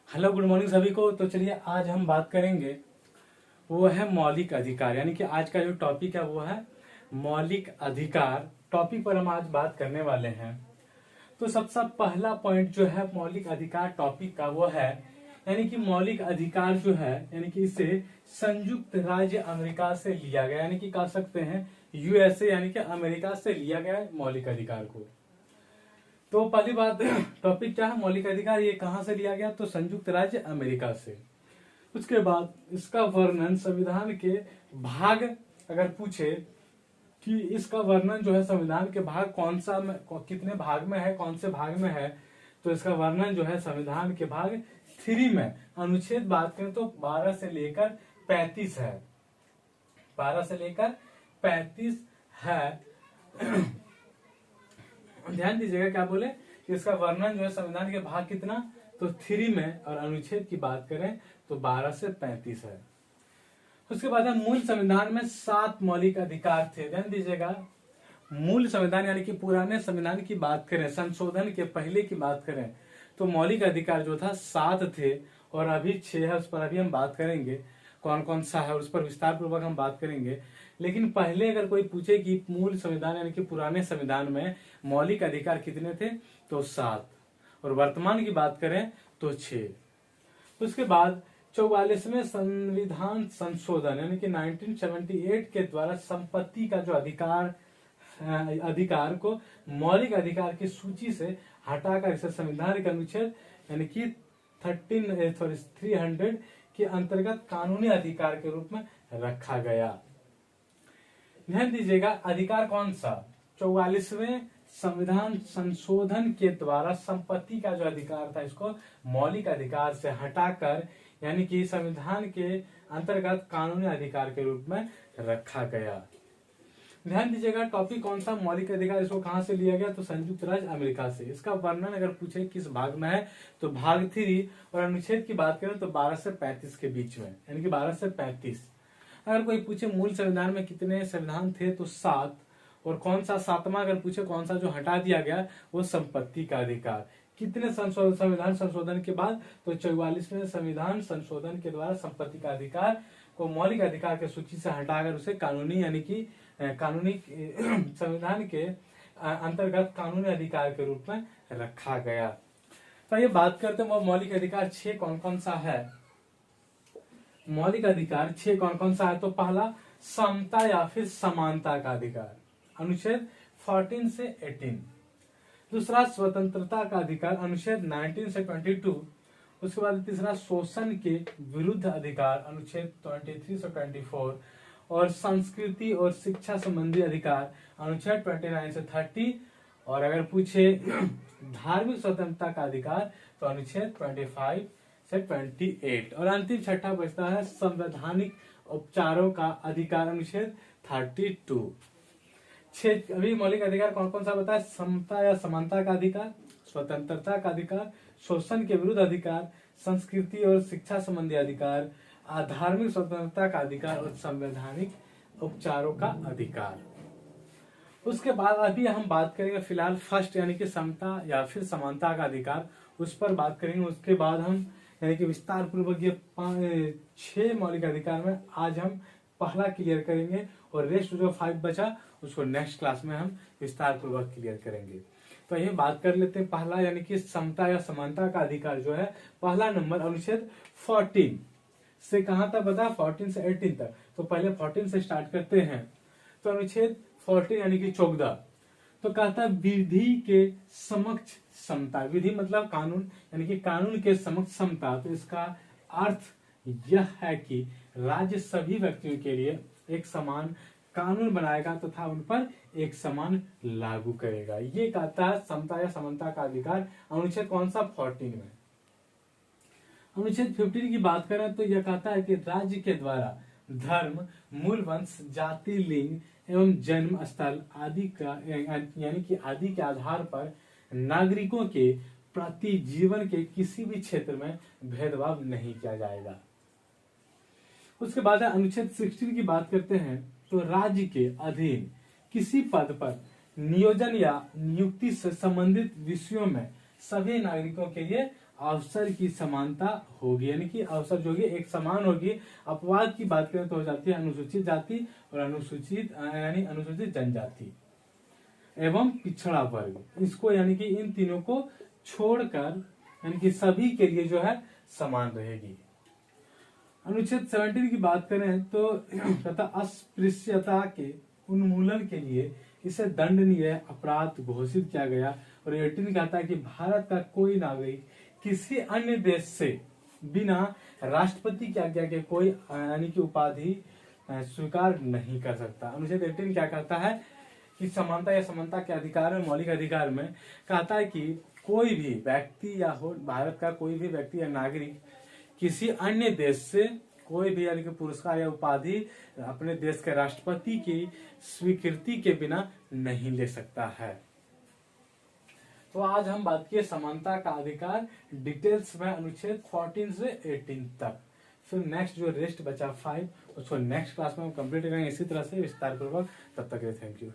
Hello good morning सभी को। तो चलिए आज हम बात करेंगे वो है मौलिक अधिकार, यानी कि आज का जो टॉपिक है वो है मौलिक अधिकार। टॉपिक पर हम आज बात करने वाले हैं। तो सबसे पहला पॉइंट जो है मौलिक अधिकार टॉपिक का वो है, यानी कि मौलिक अधिकार जो है यानी कि इसे संयुक्त राज्य अमेरिका से लिया गया, यानी कि कह सकते हैं यूएसए यानी कि अमेरिका से लिया गया मौलिक अधिकार को। तो पहली बात टॉपिक क्या है, मौलिक अधिकार ये कहां से लिया गया, तो संयुक्त राज्य अमेरिका से। उसके बाद इसका वर्णन संविधान के भाग, अगर पूछे कि इसका वर्णन जो है संविधान के भाग कौन सा में, कितने भाग में है, कौन से भाग में है, तो इसका वर्णन जो है संविधान के भाग 3 में अनुच्छेद बात करें तो 12 से लेकर 35 है। 12 से लेकर 35 है। ध्यान दीजिएगा क्या बोले कि इसका वर्णन जो है संविधान के भाग कितना, तो 3 में, और अनुच्छेद की बात करें तो 12 से 35 है। उसके बाद मूल संविधान में 7 मौलिक अधिकार थे। ध्यान दीजिएगा, मूल संविधान यानी कि पुराने संविधान की बात करें, संशोधन के पहले की बात करें तो मौलिक अधिकार जो था 7 थे, और अभी 6 है। उस पर अभी हम बात करेंगे कौन कौन सा है, उस पर विस्तार पूर्वक हम बात करेंगे। लेकिन पहले अगर कोई पूछे कि मूल संविधान यानी कि पुराने संविधान में मौलिक अधिकार कितने थे, तो 7, और वर्तमान की बात करें तो 6। उसके बाद 44वें संविधान संशोधन यानी कि 1978 के द्वारा संपत्ति का जो अधिकार को मौलिक अधिकार की सूची से हटाकर इसे संविधान के अनुच्छेद यानी कि 300 के अंतर्गत कानूनी अधिकार के रूप में रखा गया। ध्यान दीजिएगा, अधिकार कौन सा, 44वें संविधान संशोधन के द्वारा संपत्ति का जो अधिकार था इसको मौलिक अधिकार से हटाकर यानी कि संविधान के अंतर्गत कानूनी अधिकार के रूप में रखा गया। ध्यान दीजिएगा, टॉपिक कौन सा, मौलिक अधिकार, इसको कहां से लिया गया, तो संयुक्त राज्य अमेरिका से। इसका वर्णन अगर पूछे किस भाग में है, तो भाग 3, और अनुच्छेद की बात करें तो 12 से 35 के बीच में, यानी कि 12 से 35। अगर कोई पूछे मूल संविधान में कितने संविधान थे, तो 7, और कौन सा 7वां अगर पूछे कौन सा जो हटा दिया गया, वो संपत्ति का अधिकार। कितने संविधान संशोधन के बाद, तो 44वें संविधान संशोधन के द्वारा संपत्ति का अधिकार को मौलिक अधिकार के सूची से हटाकर उसे कानूनी यानी कि कानूनी संविधान के अंतर्गत कानूनी अधिकार के रूप में रखा गया। तो ये बात करते हैं वो मौलिक अधिकार 6 कौन कौन सा है। मौलिक अधिकार 6 कौन कौन सा है, तो पहला समता या फिर समानता का अधिकार, अनुच्छेद 14 से 18। दूसरा स्वतंत्रता का अधिकार, अनुच्छेद 19 से 22। उसके बाद तीसरा शोषण के विरुद्ध अधिकार, अनुच्छेद 23 से 24। और संस्कृति और शिक्षा संबंधी अधिकार, अनुच्छेद 29 से 30। और अगर पूछे धार्मिक स्वतंत्रता का अधिकार, तो अनुच्छेद 25 से 28। और अंतिम छठा बचता है संवैधानिक उपचारों का अधिकार, अनुच्छेद 32। 6 अभी मौलिक अधिकार कौन कौन सा बताया, समता या समानता का अधिकार, स्वतंत्रता का अधिकार, शोषण के विरुद्ध अधिकार, संस्कृति और शिक्षा संबंधी अधिकार, धार्मिक स्वतंत्रता का अधिकार और संवैधानिक उपचारों का अधिकार। उसके बाद अभी हम बात करेंगे फिलहाल फर्स्ट यानी कि समता या फिर समानता का अधिकार, उस पर बात करेंगे। उसके बाद हम यानी कि विस्तार पूर्वक ये 6 मौलिक अधिकार में आज हम पहला क्लियर करेंगे, और रेस्ट जो 5 बचा उसको नेक्स्ट क्लास में हम विस्तार पूर्वक क्लियर करेंगे। तो ये बात कर लेते हैं पहला यानी कि समता या समानता का अधिकार जो है, पहला नंबर अनुच्छेद 14 से कहां तक बता, 14 से 18 तक। तो पहले 14 से स्टार्ट करते हैं। तो अनुच्छेद 14 यानी कि 14, तो कहता है विधि के समक्ष समता। विधि मतलब कानून, यानी कि कानून के समक्ष समता। तो इसका अर्थ यह है कि राज्य सभी व्यक्तियों के लिए एक समान कानून बनाएगा तथा उन पर एक समान लागू करेगा। ये कहता है समता या समानता का अधिकार, अनुच्छेद कौन सा, 14 में। अनुच्छेद 15 की बात करें तो यह कहता है कि राज्य के द्वारा धर्म, मूल वंश, जाति, लिंग एवं जन्म स्थल आदि का यानी कि आदि के आधार पर नागरिकों के प्रति जीवन के किसी भी क्षेत्र में भेदभाव नहीं किया जाएगा। उसके बाद अनुच्छेद 16 की बात करते हैं तो राज्य के अधीन किसी पद पर नियोजन या नियुक्ति से संबंधित विषयों में सभी नागरिकों के लिए अवसर की समानता होगी, यानी कि अवसर जो होगी एक समान होगी। अपवाद की बात करें तो हो जाती है अनुसूचित जाति और अनुसूचित यानी अनुसूचित जनजाति एवं पिछड़ा वर्ग। इसको यानी कि इन तीनों को छोड़कर यानी कि सभी के लिए जो है समान रहेगी। अनुच्छेद 17 की बात करें तो तथा अस्पृश्यता के उन्मूलन के लिए इसे दंडनीय अपराध घोषित किया गया। और 18 कहता है कि भारत का कोई नागरिक किसी अन्य देश से बिना राष्ट्रपति की आज्ञा के कोई यानी कि उपाधि स्वीकार नहीं कर सकता। अनुच्छेद 18 क्या कहता है कि समानता या समानता के अधिकार में, मौलिक अधिकार में कहता है कि कोई भी व्यक्ति या हो भारत का कोई भी व्यक्ति या नागरिक किसी अन्य देश से कोई भी यानी कि पुरस्कार या उपाधि अपने देश के राष्ट्रपति की स्वीकृति के बिना नहीं ले सकता है। तो आज हम बात किए समानता का अधिकार डिटेल्स में अनुच्छेद 14 से 18 तक। फिर नेक्स्ट जो रेस्ट बचा 5 उसको नेक्स्ट क्लास में हम कंप्लीट करेंगे इसी तरह से विस्तार पूर्वक। तब तक के लिए थैंक यू।